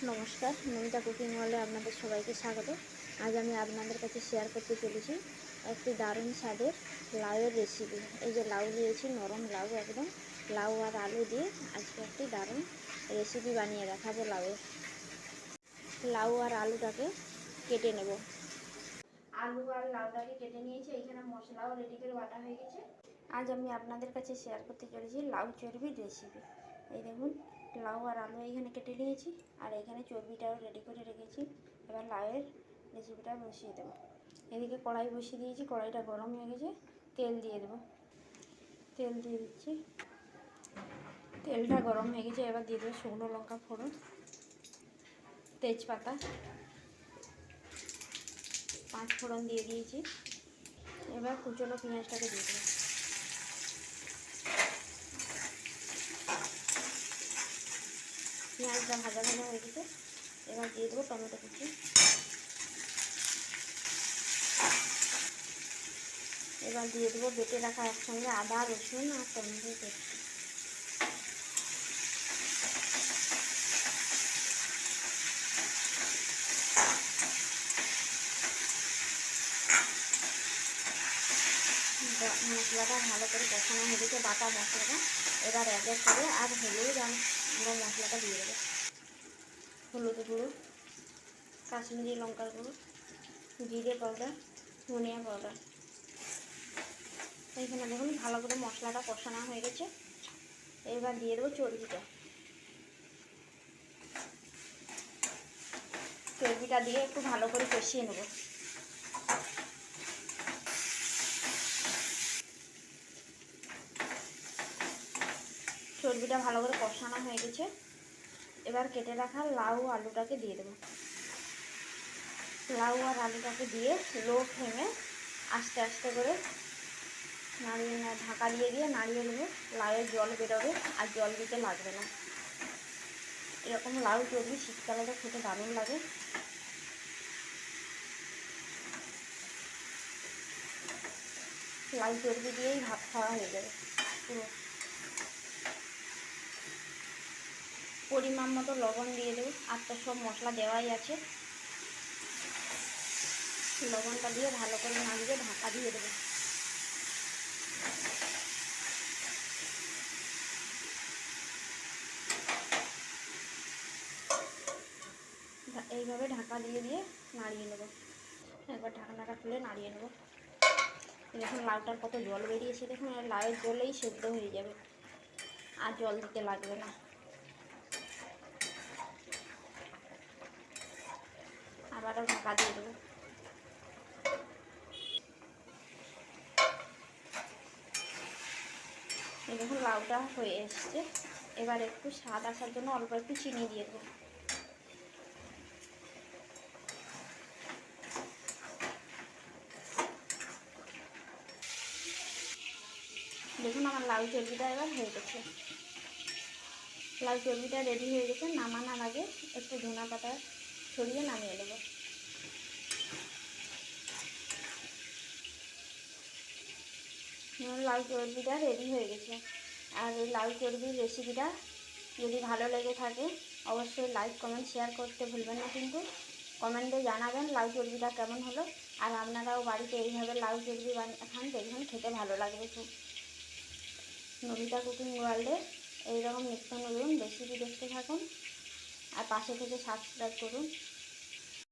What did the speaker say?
নমস্কার, নমিতা কুকিং ওয়ার্ল্ডে আপনাদের সবাইকে স্বাগত। আজ আমি আপনাদের কাছে শেয়ার করতে চলেছি একটি দারুণ স্বাদের লাউয়ের রেসিপি। এই যে লাউ নিয়েছি, নরম লাউ একদম। লাউ আর আলু দিয়ে আজকে একটি দারুণ রেসিপি বানিয়ে দেখাবো লাউয়ের। লাউ আর আলুটাকে কেটে নেব। আলু আর লাউটাকে কেটে নিয়েছি, এইখানে মশলাও রেডি করে বাটা হয়ে গেছে। আজ আমি আপনাদের কাছে শেয়ার করতে চলেছি লাউ চর্বির রেসিপি। এই দেখুন, লাউ আর আলু এইখানে কেটে নিয়েছি, আর এখানে চর্বিটাও রেডি করে রেখেছি। এবার লাউয়ের রেসিপিটা বসিয়ে দেবো। এদিকে কড়াই বসিয়ে দিয়েছি, কড়াইটা গরম হয়ে গেছে। তেল দিয়ে দেবো। তেল দিয়ে দিচ্ছি। তেলটা গরম হয়ে গেছে, এবার দিয়ে দেবো শুকনো লঙ্কা ফোড়ন, তেজপাতা, 5 ফোড়ন দিয়ে দিয়েছি। এবার কুচনো পেঁয়াজটাকে দিয়ে দেবো। পেঁয়াজটা ভাজা ভাজা হয়ে গেছে, এবার দিয়ে দেবো টমেটো কুচি। এবার দিয়ে দেবো বেটে রাখা একসঙ্গে আদা, রসুন আর টমেটো পেস্ট। মশলাটা ভালো করে কষানো হয়ে গেছে, বাটা মশলাটা। এবার এক এক করে আর হলুদ আর আমরা মশলাটা দিয়ে দেবো। হলুদ গুঁড়ো, কাশ্মীরি লঙ্কার গুঁড়ো, জিরে পাউডার, ধনিয়া পাউডার। এইখানে দেখুন ভালো করে মশলাটা কষানো হয়ে গেছে। এবার দিয়ে দেবো চর্বিটা। চর্বিটা দিয়ে একটু ভালো করে কষিয়ে নেব। চর্বিটা ভালো করে কষানো হয়ে গেছে, এবার কেটে রাখা লাউ আলুটাকে দিয়ে দেবো। লাউ আর আলুটাকে দিয়ে লো ফ্লেমে আস্তে আস্তে করে নাড়িয়ে ঢাকা দিয়ে নাড়িয়ে নেবো। লাউয়ের জল বেরোবে, আর জল দিতে লাগবে না। এরকম লাউ চর্বি শীতকালে তো খেতে দারুণ লাগে। লাউ চর্বি দিয়েই ভাত খাওয়া হয়ে যাবে পুরো। পরিমাণ মতো লবণ দিয়ে দেবো, আর তো সব মশলা দেওয়াই আছে। লবণটা দিয়ে ভালো করে নাড়িয়ে ঢাকা দিয়ে দেবো। এইভাবে ঢাকা দিয়ে নাড়িয়ে নেব। একবার ঢাকনাটা খুলে নাড়িয়ে নেব। দেখুন লাউটার কত জল বেরিয়েছে, দেখুন লাউয়ের জলেই সেদ্ধ হয়ে যাবে, আর জল দিতে লাগবে না। আবারও ঢাকা দিয়ে দেবো। এই দেখুন লাউটা হয়ে এসছে। এবার একটু স্বাদ আসার জন্য অল্প একটু চিনি দিয়ে দেবো। দেখুন আমার লাউ চর্বিটা এবার হয়ে গেছে। লাউ চর্বিটা রেডি হয়ে গেছে। নামানোর আগে একটু ধনা পাতা ছড়িয়ে নামিয়ে নেব। লাউ চর্বিটা রেডি হয়ে গেছে। আর এই লাউ চর্বির রেসিপিটা যদি ভালো লেগে থাকে অবশ্যই লাইক, কমেন্ট, শেয়ার করতে ভুলবেন না কিন্তু। কমেন্টে জানাবেন লাউ চর্বিটা কেমন হলো। আর আপনারাও বাড়িতে এইভাবে লাউ চর্বি খান, দেখবেন খেতে ভালো লাগবে খুব। নমিতা কুকিং ওয়ার্ল্ডে এইরকম নিত্য নতুন রেসিপি দেখতে থাকুন, আর পাশে থেকে সাবস্ক্রাইব করুন।